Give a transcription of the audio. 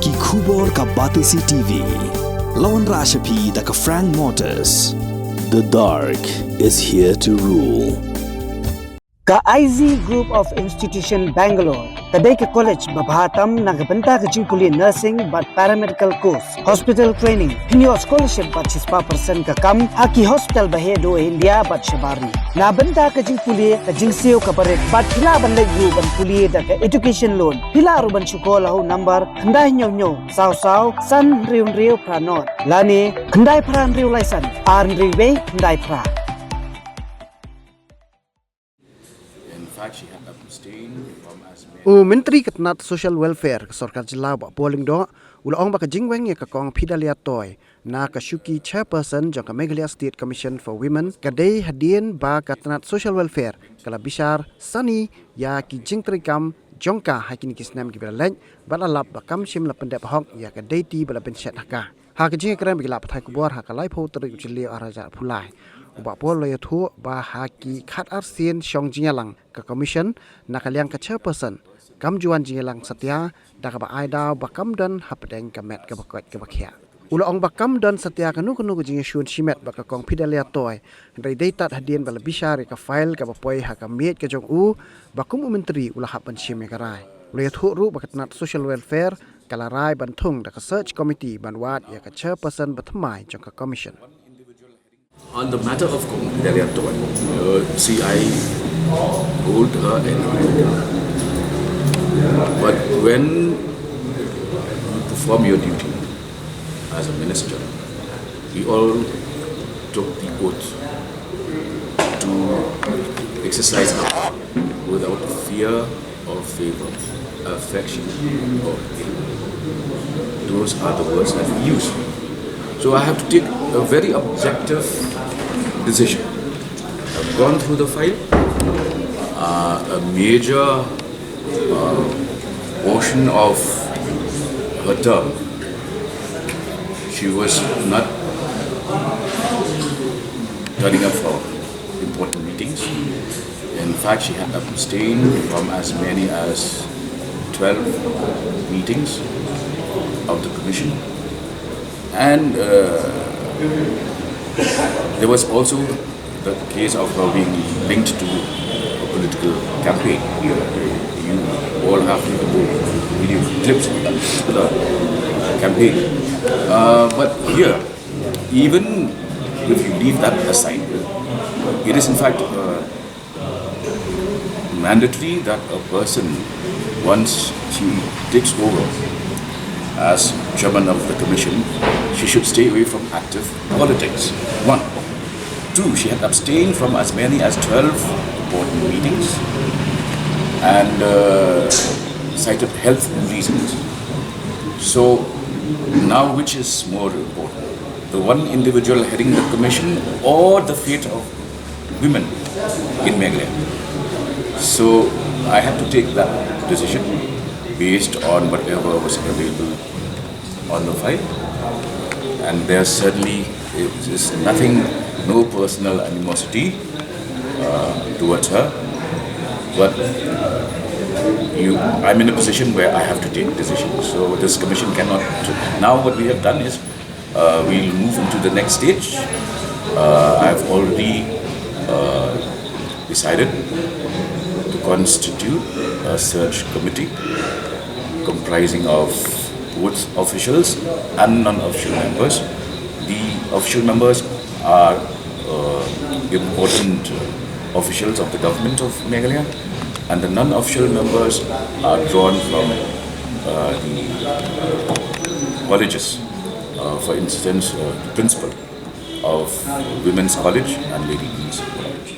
Ki Kubor ka Batisi TV. Lawan Rashapi da ka Frank Motors. The dark is here to rule. Ka IZ Group of Institution Bangalore, kadai ke college babhatam nagabanta ka jingkuli nursing but paramedical course, hospital training, pinyo scholarship but 6% ka kam, haki hospital bahedo India but shabari. Nabanta ka jingkuli ka jingseo ka baret but pila banlay yu ban kuli da ka education loan, pila ruban syukola ho number, kandai nyo saw san riu pranot, lani kandai pran riu laisan, arn riu kandai pran. Menteri Ketenat Social Welfare Sorkar Jila Bak Lyngdoh Ulaong baka Jingweng ya kakong Phidalia toy na kashuki chairperson jangka Meghalaya State Commission for Women kadai hadian ba Ketenat Social Welfare kala bishar sani ya ki jingtrikam jongka hakini kisnam ki beralek balalap bakam shim la pendep hok ya kadai ti bala benchet haka ha ka jing kran bigila pathai kubor ha kalai pho trik jili araja phulai Ubak pol loya thu ba haki khat arsian shong jingalang ka commission nakaliang ka chairperson kam juan jingalang satya da ka ba aida bakam dan hapdeng ka met ka bakot ka bakhya Ulaong bakam dan satya kanu Jingïashun Shimet ba ka kong Phidalia toy dai tat hadien bala bishari ka file ka bapoi ha ka met ka jong u bakum menteri ula hapan shime ka rai loya thu ru ba Ketenat Social Welfare kala rai bantung da ka search committee banwat ya ka chairperson batmai jong ka commission On the matter of Phidalia toy, see, I hold her in but when you perform your duty as a minister, we all took the oath to exercise our without fear or favor, affection or ill. Those are the words that we use. So I have to take a very objective decision. I've gone through the file. A major portion of her term, she was not turning up for important meetings. In fact, she had abstained from as many as 12 meetings of the commission. And there was also the case of her being linked to a political campaign. You all have video clips of the campaign. But here, even if you leave that aside, it is in fact mandatory that a person, once she takes over as chairman of the commission, she should stay away from active politics. 1. 2. She had abstained from as many as 12 important meetings and cited health reasons. So now which is more important? The one individual heading the commission or the fate of women in Meghalaya? So I had to take that decision based on whatever was available on the file, and there certainly is nothing, no personal animosity towards her, but I'm in a position where I have to take decisions. So this commission cannot. Now what we have done is we'll move into the next stage. I've already decided to constitute a search committee comprising of both officials and non-official members. The official members are important officials of the government of Meghalaya, and the non-official members are drawn from the colleges. For instance, the principal of Women's College and Lady Dean's College.